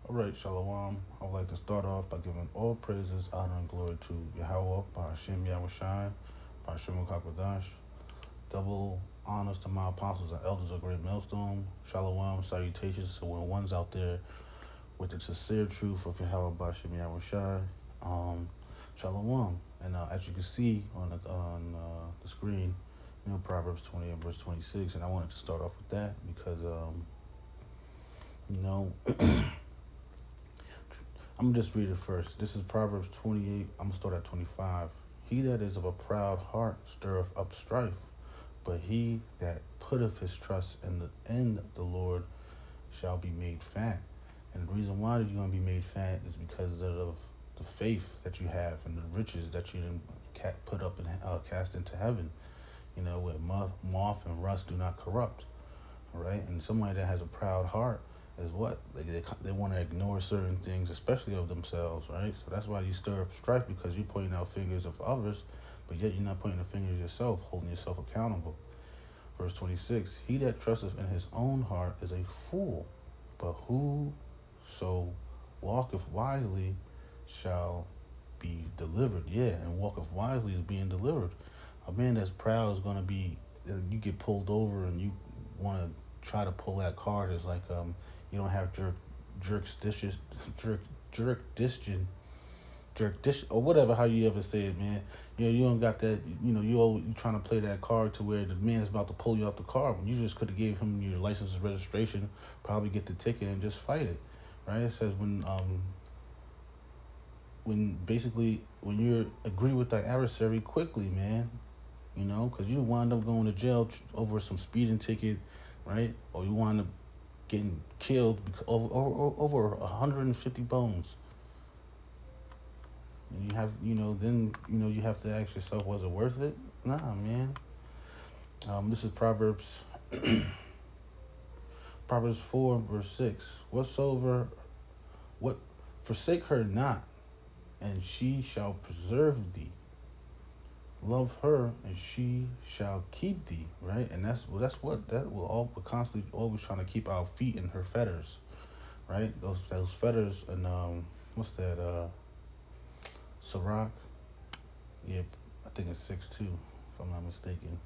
All right, Shalom. I would like to start off by giving all praises, honor, and glory to Yahweh, by Hashem Yahushai, by Hashem Kakwadash. Double honors to my apostles and elders of Great Millstone. Shalom, salutations to ones out there with the sincere truth of Yahweh, by Hashem Yahushai. Shalom. And as you can see on the screen, Proverbs 20 and verse 26. And I wanted to start off with that because, you know, I'm going to just read it first. This is Proverbs 28. I'm going to start at 25. He that is of a proud heart stirreth up strife, but he that putteth his trust in the Lord shall be made fat. And the reason why you're going to be made fat is because of the faith that you have and the riches that you didn't put up and cast into heaven, where moth and rust do not corrupt. All right? And somebody that has a proud heart is what? They want to ignore certain things, especially of themselves, right? So that's why you stir up strife, because you're pointing out fingers of others, but yet you're not pointing the fingers yourself, holding yourself accountable. Verse 26, he that trusteth in his own heart is a fool, but whoso walketh wisely shall be delivered. Yeah, and walketh wisely is being delivered. A man that's proud is going to be, you get pulled over and you want to try to pull that card. It's like you don't have or whatever, how you ever say it, man. You don't got that. You trying to play that card to where the man is about to pull you out the car. When you just could have gave him your license and registration, probably get the ticket and just fight it, right? It says when you agree with thy adversary quickly, man, because you wind up going to jail over some speeding ticket, right? Or you wind up getting killed because over 150 bones. And you have, then, you have to ask yourself, was it worth it? Nah, man. This is Proverbs 4, verse 6. Forsake her not, and she shall preserve thee. Love her, and she shall keep thee, right? And that will all constantly always trying to keep our feet in her fetters, right? Those fetters, and what's that? Sirach, yeah, I think it's 6:2, if I'm not mistaken.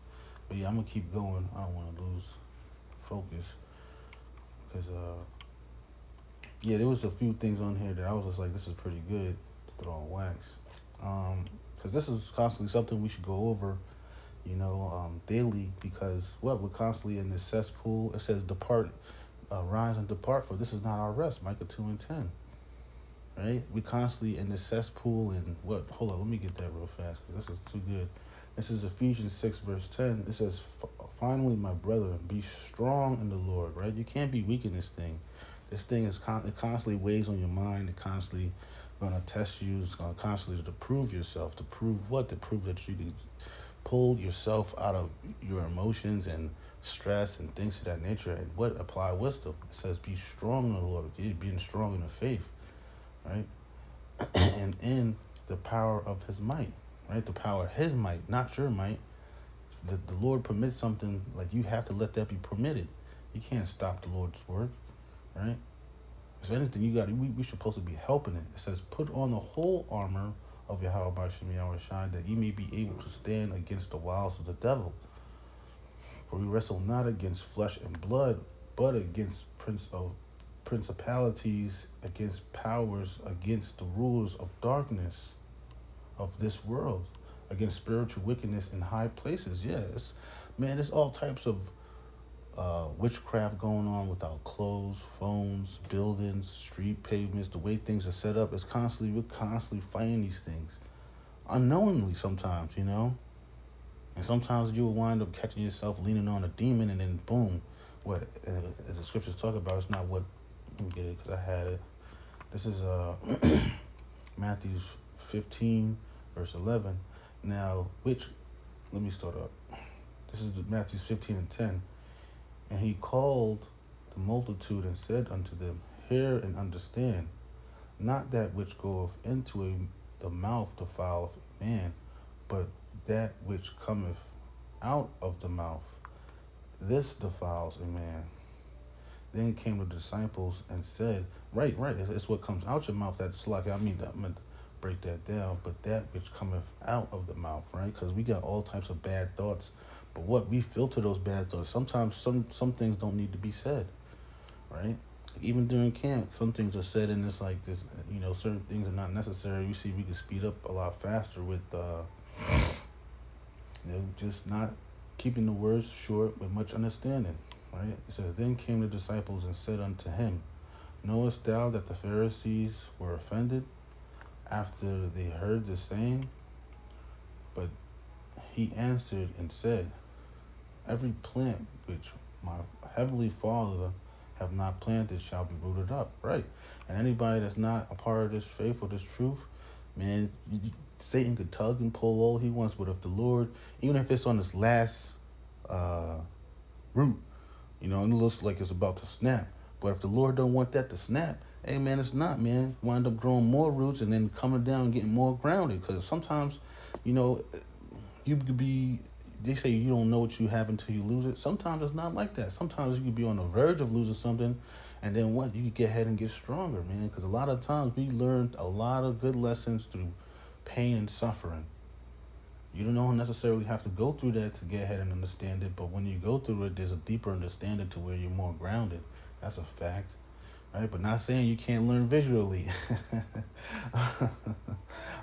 But yeah, I'm gonna keep going. I don't want to lose focus, because yeah, there was a few things on here that I was just like, this is pretty good to throw on wax, because this is constantly something we should go over, daily, because we're constantly in this cesspool. It says, "Depart, rise and depart, for this is not our rest." Micah 2:10. Right? We constantly in the cesspool, and hold on, let me get that real fast, because this is too good. This is Ephesians 6, verse 10. It says, "Finally, my brethren, be strong in the Lord," right? You can't be weak in this thing. This thing is it constantly weighs on your mind. It constantly going to test you. It's going to constantly to prove yourself. To prove what? To prove that you can pull yourself out of your emotions and stress and things of that nature. And apply wisdom. It says, be strong in the Lord. Being strong in the faith. Right? And in the power of his might, right? The power of his might, not your might. The Lord permits something, like, you have to let that be permitted. You can't stop the Lord's work, right? If anything, we supposed to be helping it. It says, put on the whole armor of Yahweh by Shem Yahushai, that ye may be able to stand against the wiles of the devil. For we wrestle not against flesh and blood, but against principalities, against powers, against the rulers of darkness of this world, against spiritual wickedness in high places. Yeah, there's all types of witchcraft going on with our clothes, phones, buildings, street pavements, the way things are set up. We're constantly fighting these things unknowingly sometimes, and sometimes you will wind up catching yourself leaning on a demon, and then boom, what the scriptures talk about, it's not what. Let me get it, because I had it. This is Matthew 15, verse 11. Now, let me start up. This is Matthew 15 and 10. And he called the multitude and said unto them, hear and understand, not that which goeth into the mouth defileth a man, but that which cometh out of the mouth, this defiles a man. Then came the disciples and said, right, it's what comes out your mouth that's like, I meant to break that down, but that which cometh out of the mouth, right? Because we got all types of bad thoughts, but what we filter those bad thoughts. Sometimes some things don't need to be said, right? Even during camp, some things are said, and it's like this, certain things are not necessary. We see we can speed up a lot faster with, just not keeping the words short with much understanding, right? It says, then came the disciples and said unto him, knowest thou that the Pharisees were offended after they heard the saying? But he answered and said, every plant which my heavenly Father have not planted shall be rooted up, right? And anybody that's not a part of this faith or this truth, man, Satan could tug and pull all he wants, but if the Lord, even if it's on this last root, and it looks like it's about to snap, but if the Lord don't want that to snap, hey man, it's not, man. Wind up growing more roots and then coming down and getting more grounded. Because sometimes, you could be, they say you don't know what you have until you lose it. Sometimes it's not like that. Sometimes you could be on the verge of losing something, and then what? You could get ahead and get stronger, man. Because a lot of times we learned a lot of good lessons through pain and suffering. You don't necessarily have to go through that to get ahead and understand it, but when you go through it, there's a deeper understanding to where you're more grounded. That's a fact, right? But not saying you can't learn visually.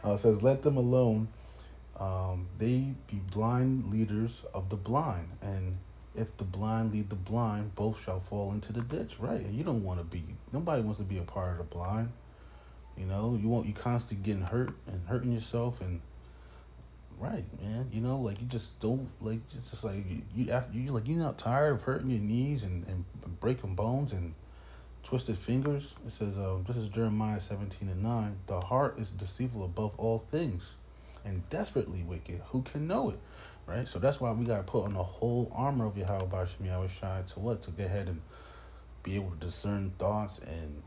It says, let them alone. They be blind leaders of the blind, and if the blind lead the blind, both shall fall into the ditch, right? And you don't want to be, nobody wants to be a part of the blind. You constantly getting hurt and hurting yourself, and right, man. Like you just don't like. It's just like you're not tired of hurting your knees and breaking bones and twisted fingers. It says, this is Jeremiah 17:9. The heart is deceitful above all things, and desperately wicked. Who can know it, right? So that's why we got to put on the whole armor of Yahweh Shem Yahushai to what? To get ahead and be able to discern thoughts and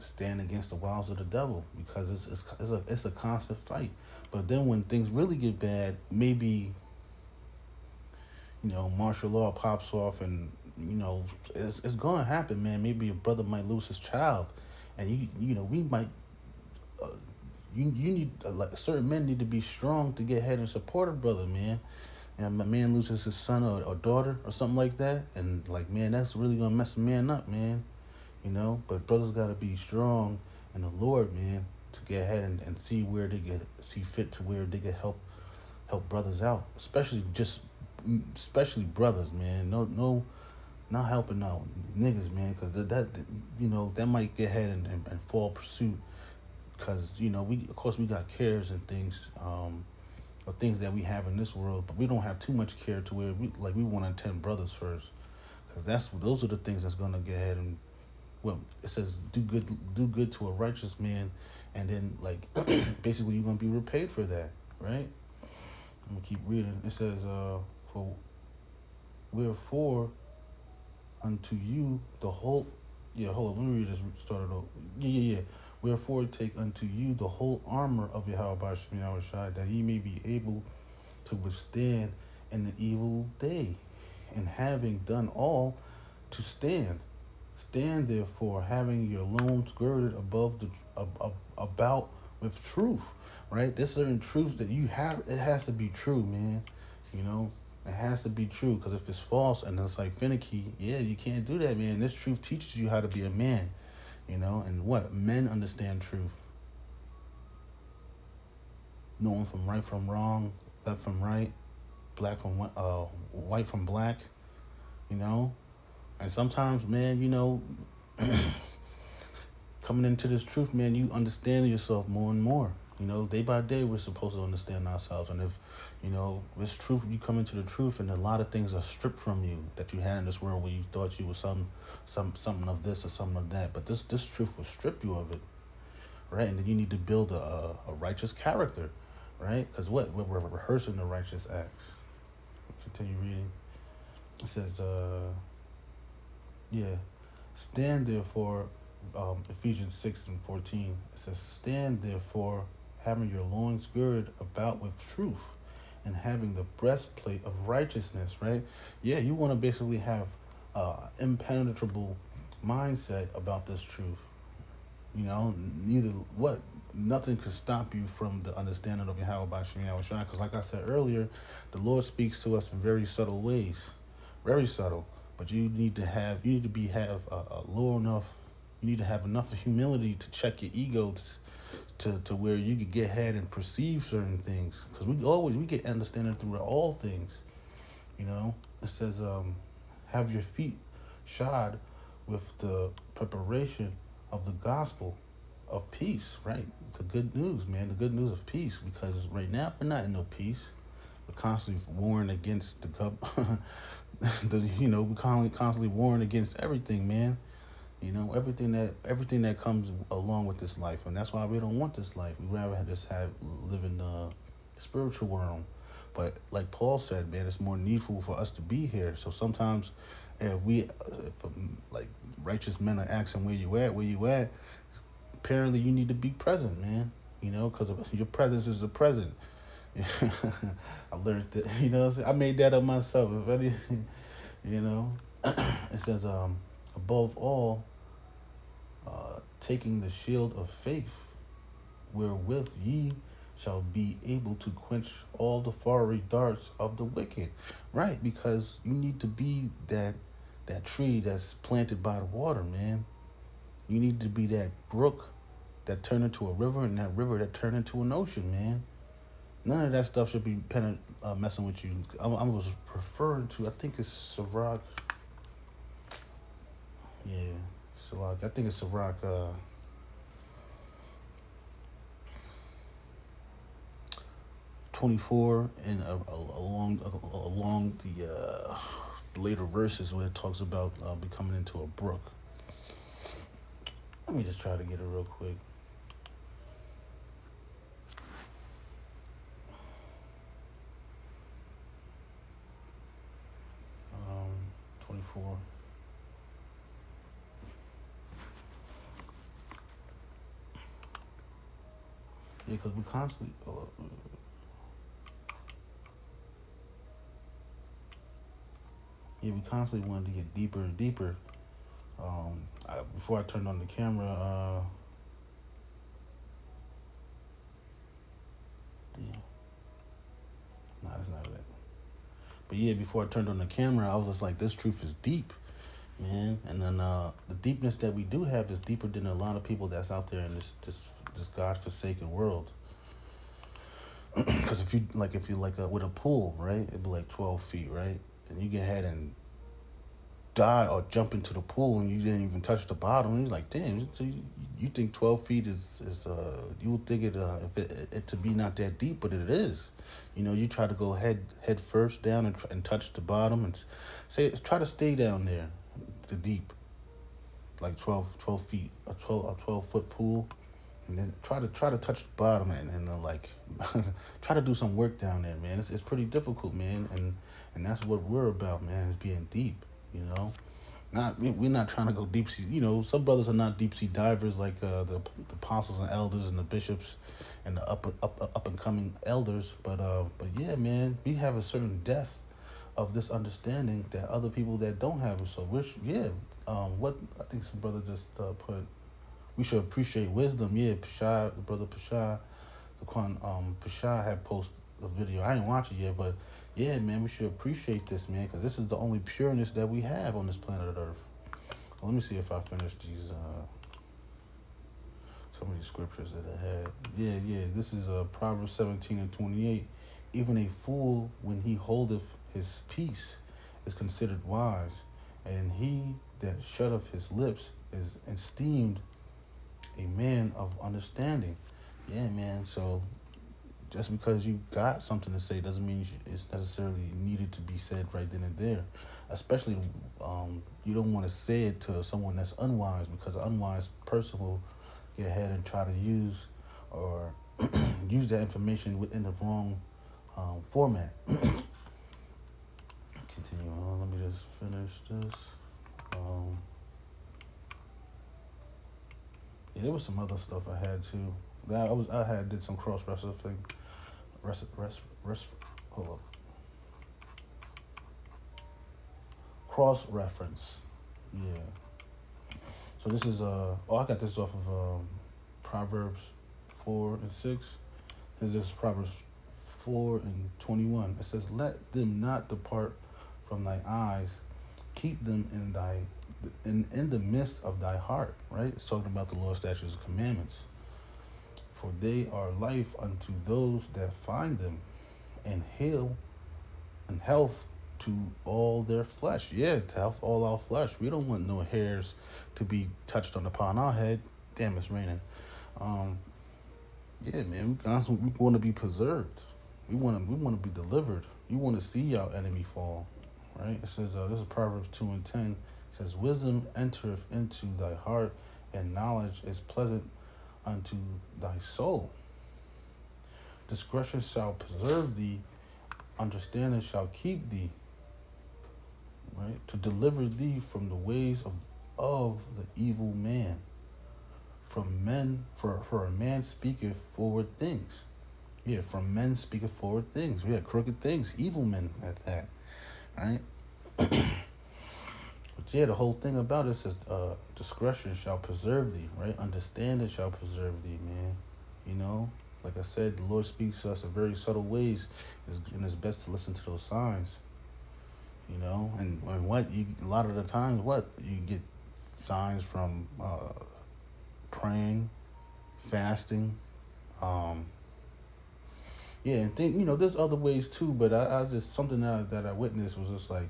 stand against the wiles of the devil, because it's a constant fight. But then when things really get bad, maybe martial law pops off, and it's going to happen, man. Maybe a brother might lose his child, and we might you need like certain men need to be strong to get ahead and support a brother, man. And a man loses his son or daughter or something like that, and like, man, that's really gonna mess a man up, man. But brothers got to be strong in the Lord, man, to get ahead and see fit to where they can help brothers out, especially brothers, man. No, not helping out niggas, man, because that might get ahead and fall pursuit, because we got cares and things, or things that we have in this world, but we don't have too much care to where we want to attend brothers first, because those are the things that's gonna get ahead and, well, it says do good to a righteous man, and then like basically you're gonna be repaid for that, right? I'm gonna keep reading. It says, for wherefore unto you the whole, hold on, let me read this started over. Yeah. Wherefore take unto you the whole armor of Yahweh Shem Yahushai, that ye may be able to withstand in the evil day, and having done all, to stand. Stand therefore, having your loins girded about with truth, right? There's certain truths that you have. It has to be true, man. It has to be true, because if it's false and it's like finicky, yeah, you can't do that, man. This truth teaches you how to be a man, and what? Men understand truth. Knowing from right from wrong, left from right, black from white from black, And sometimes, man, coming into this truth, man, you understand yourself more and more. Day by day, we're supposed to understand ourselves. And if, this truth, you come into the truth, and a lot of things are stripped from you that you had in this world, where you thought you were something of this or something of that. But this truth will strip you of it, right? And then you need to build a righteous character, right? Because we're rehearsing the righteous acts. Continue reading. It says, stand therefore, Ephesians 6:14. It says, stand therefore, having your loins girded about with truth, and having the breastplate of righteousness, right? Yeah, you want to basically have impenetrable mindset about this truth. You know, neither what nothing could stop you from the understanding of Yahweh by Shem Yahweh Shai. Because, like I said earlier, the Lord speaks to us in very subtle ways, very subtle. But you need to be have a low enough. You need to have enough humility to check your ego to where you could get ahead and perceive certain things. Because we get understanding through all things. You know, it says, have your feet shod with the preparation of the gospel of peace, right? The good news, man, the good news of peace. Because right now we're not in no peace. We're constantly warring against the we're constantly warring against everything, man. You know, everything that comes along with this life, and that's why we don't want this life. We rather just live in the spiritual world. But like Paul said, man, it's more needful for us to be here. So sometimes, like righteous men are asking where you at. Apparently, you need to be present, man. You know, because your presence is the present. I learned that. You know, I made that up myself. You know, it says, above all, taking the shield of faith, wherewith ye shall be able to quench all the fiery darts of the wicked. Right, because you need to be that tree that's planted by the water, man. You need to be that brook that turned into a river, and that river that turned into an ocean, man. None of that stuff should be messing with you. I was referring to, I think it's Sirach. Yeah, Sirach. I think it's Sirach 24, and along the later verses where it talks about becoming into a brook. Let me just try to get it real quick. 24. Yeah, because we constantly. We constantly wanted to get deeper and deeper. Before I turned on the camera, that's not it. But yeah, before I turned on the camera, I was just like, this truth is deep, man. And then the deepness that we do have is deeper than a lot of people that's out there in this God-forsaken world. Because if you with a pool, right, it'd be like 12 feet, right, and you get ahead and die or jump into the pool and you didn't even touch the bottom, and you're like, damn, so you think 12 feet is you would think it to be not that deep, but it is. You know, you try to go head first down and touch the bottom and try to stay down there, the deep, like 12 feet, a 12 foot pool, and then try to touch the bottom and like try to do some work down there, man. It's pretty difficult, man, and that's what we're about, man, is being deep. You know, we're not trying to go deep sea. You know, some brothers are not deep sea divers like the apostles and elders and the bishops and the up and coming elders. But yeah, man, we have a certain depth of this understanding that other people that don't have it. So what I think some brother just put, we should appreciate wisdom. Yeah, brother Pashah, the Quan Pashah had posted a video. I didn't watch it yet, but yeah, man, we should appreciate this, man, because this is the only pureness that we have on this planet Earth. Well, let me see if I finished these some of these scriptures that I had. Yeah. This is Proverbs 17 and 28. Even a fool, when he holdeth his peace, is considered wise, and he that shutteth his lips is esteemed a man of understanding. Yeah, man. So just because you got something to say doesn't mean it's necessarily needed to be said right then and there. Especially, you don't want to say it to someone that's unwise, because an unwise person will get ahead and try to use or use that information within the wrong format. Continue on. Let me just finish this. There was some other stuff I had too. I did some cross referencing. Hold up. Cross reference. Yeah. So this is I got this off of Proverbs 4:6. This is Proverbs 4:21. It says, "Let them not depart from thy eyes, keep them in the midst of thy heart." Right? It's talking about the Lord's statutes and commandments. For they are life unto those that find them, and health to all their flesh. Yeah, to health all our flesh. We don't want no hairs to be touched upon our head. Damn, it's raining. Um, yeah, man, we want to be preserved. We want to be delivered. You want to see our enemy fall, right? It says this is Proverbs 2:10. It says, "Wisdom entereth into thy heart, and knowledge is pleasant unto thy soul. Discretion shall preserve thee, understanding shall keep thee," right? "To deliver thee from the ways of the evil man. From men, for a man speaketh forward things." Yeah, from men speaketh forward things. We had crooked things, evil men at that, right? But yeah, the whole thing about it says, discretion shall preserve thee, right? Understanding shall preserve thee, man. You know, like I said, the Lord speaks to us in very subtle ways, and it's best to listen to those signs. You know, and a lot of the times, what you get signs from praying, fasting, um, yeah, and there's other ways too, but I just something that I witnessed was just like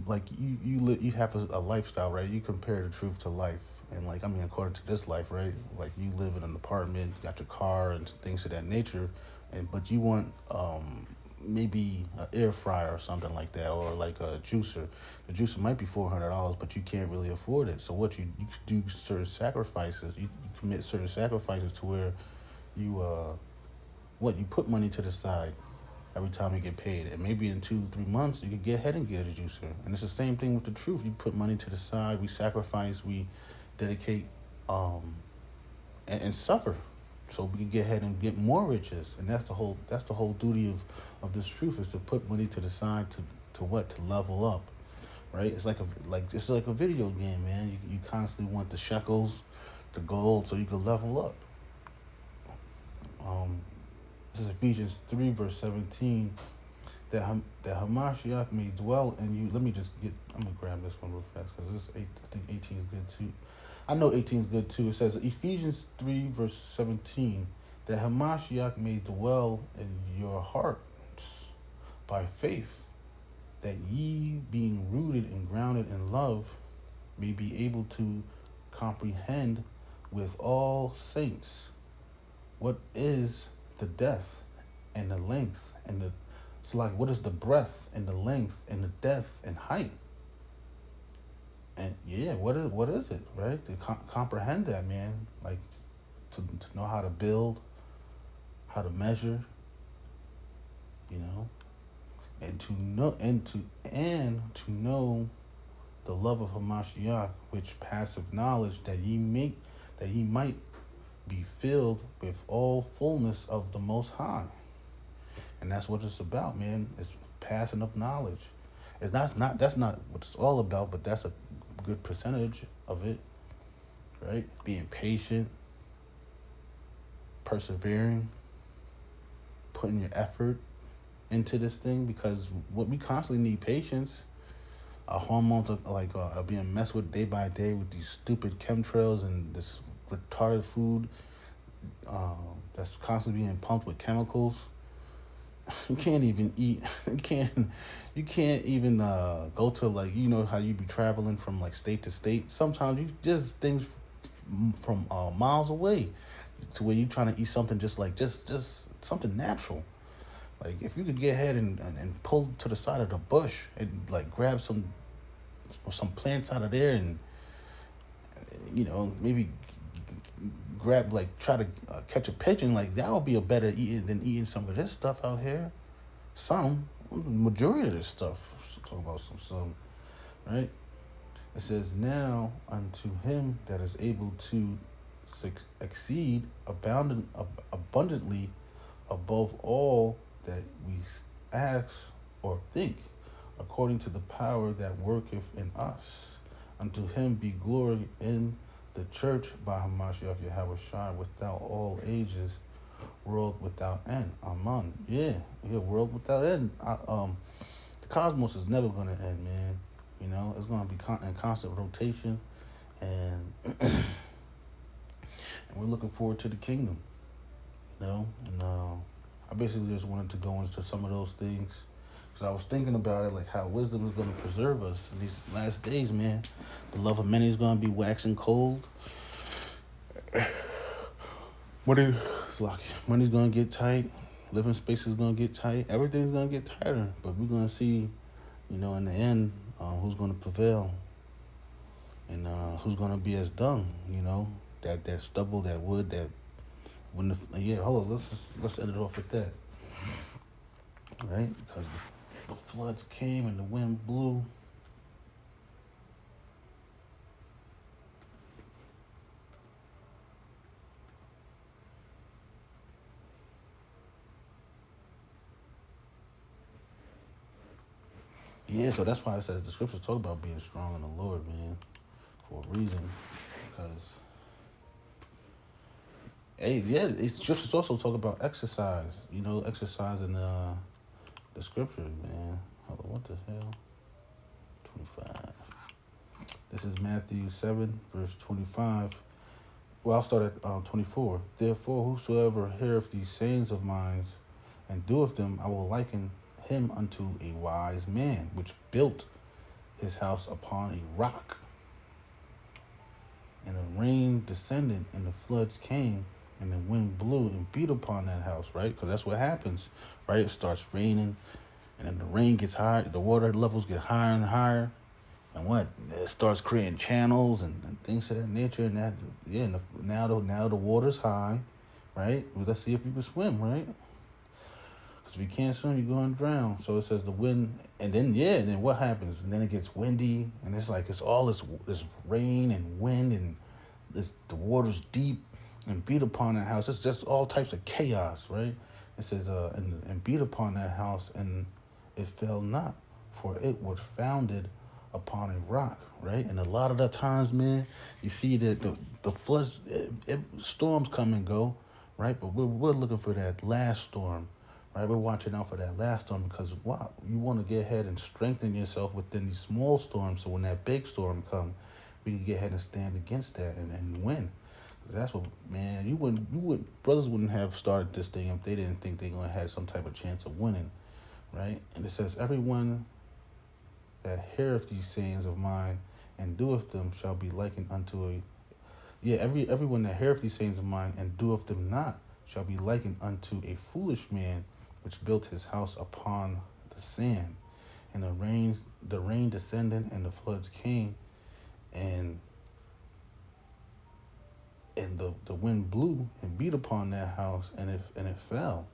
like you have a lifestyle, right? You compare the truth to life, and like, I mean, according to this life, right? Like, you live in an apartment, you got your car and things of that nature, but you want maybe an air fryer or something like that, or like a juicer. The juicer might be $400, but you can't really afford it. So what you do certain sacrifices. You commit certain sacrifices to where you you put money to the side every time you get paid, and maybe in 2-3 months you could get ahead and get a juicer. And it's the same thing with the truth. You put money to the side, we sacrifice, we dedicate, and suffer, so we can get ahead and get more riches. And that's the whole duty of this truth, is to put money to the side to level up, right? It's like a video game, man. You constantly want the shekels, the gold, so you can level up. um this is Ephesians 3:17, that Hamashiach may dwell in you. I'm gonna grab this one real fast, because I think 18 is good too. I know 18 is good too. It says Ephesians 3:17, that Hamashiach may dwell in your hearts by faith, that ye, being rooted and grounded in love, may be able to comprehend with all saints what is the depth and the length and the it's like, what is the breadth and the length and the depth and height, and yeah, what is it, right? To comprehend that, man. Like, to know how to build, how to measure, you know, and to know the love of Hamashiach, which passeth knowledge, that ye might be filled with all fullness of the Most High. And that's what it's about, man. It's passing up knowledge. That's not what it's all about, but that's a good percentage of it, right? Being patient, persevering, putting your effort into this thing, because what we constantly need patience. Our hormones are being messed with day by day with these stupid chemtrails and this retarded food that's constantly being pumped with chemicals. You can't even eat. You can't even go to, like, how you be traveling from like state to state. Sometimes you just things from miles away, to where you trying to eat something just something natural. Like, if you could get ahead and pull to the side of the bush and like grab some plants out of there, and maybe grab, like, try to catch a pigeon, like, that would be a better eating than eating some of this stuff out here. Majority of this stuff. Talk about some, right? It says, "Now unto him that is able to exceed abundantly above all that we ask or think, according to the power that worketh in us. Unto him be glory in the church by Hamashiach Yahweh Shai without all ages, world without end. Amen. Yeah, world without end. The cosmos is never gonna end, man. You know, it's gonna be in constant rotation, and and we're looking forward to the kingdom. You know, and I basically just wanted to go into some of those things because I was thinking about it, like how wisdom is going to preserve us in these last days, man. The love of many is going to be waxing cold. Money's going to get tight. Living space is going to get tight. Everything's going to get tighter. But we're going to see, you know, in the end, who's going to prevail and who's going to be as dung, you know, that stubble, that wood, that when hold on, let's end it off with that, right? Because the floods came and the wind blew. Yeah, so that's why it says the scriptures talk about being strong in the Lord, man, for a reason. Because, it's scriptures also talk about exercise. You know, exercise in the scriptures, man. Hold on, what the hell? 25. This is Matthew 7, verse 25. Well, I'll start at 24. Therefore, whosoever heareth these sayings of mine and doeth them, I will liken him unto a wise man, which built his house upon a rock. And the rain descended, and the floods came, and the wind blew and beat upon that house, right? Because that's what happens, right? It starts raining, and then the rain gets higher, the water levels get higher and higher, and what? It starts creating channels and things of that nature, and that, yeah, now the water's high, right? Well, let's see if you can swim, right? Because if you can't swim, you're going to drown. So it says the wind, and then what happens? And then it gets windy, and it's like it's all this rain and wind, and the water's deep and beat upon that house. It's just all types of chaos, right? It says, and beat upon that house, and it fell not, for it was founded upon a rock, right? And a lot of the times, man, you see that the floods, storms come and go, right? But we're looking for that last storm, right? We're watching out for that last storm because you want to get ahead and strengthen yourself within these small storms, so when that big storm comes, we can get ahead and stand against that and win. That's what, man, brothers wouldn't have started this thing if they didn't think they gonna have some type of chance of winning, right? And it says, everyone that heareth these sayings of mine and doeth them shall be likened unto everyone that heareth these sayings of mine and doeth them not shall be likened unto a foolish man which built his house upon the sand. And the rain descended, and the floods came, and the wind blew and beat upon that house, and it fell,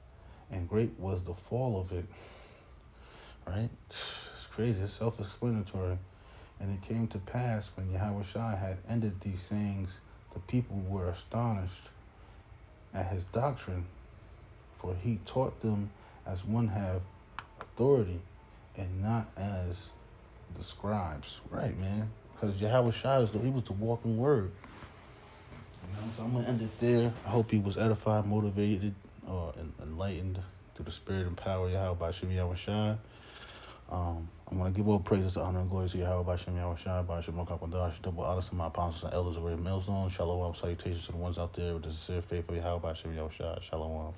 and great was the fall of it. Right? It's crazy. It's self-explanatory. And it came to pass when Yahweh Shai had ended these sayings, the people were astonished at his doctrine, for he taught them as one have authority, and not as the scribes. Right, man? Because Yahweh Shai he was the walking word. You know, so I'm gonna end it there. I hope he was edified, motivated, or enlightened through the spirit and power of Yahweh by Shem Yahweh Shai. I'm going to give all praises, honor, and glory to Yahweh by Shem Yahweh Shai, by Shem Makapadash, double honors to my apostles and elders of Red Millstone. Shalom, salutations to the ones out there with the sincere faith of Yahweh by Shem Yahweh Shai. Shalom.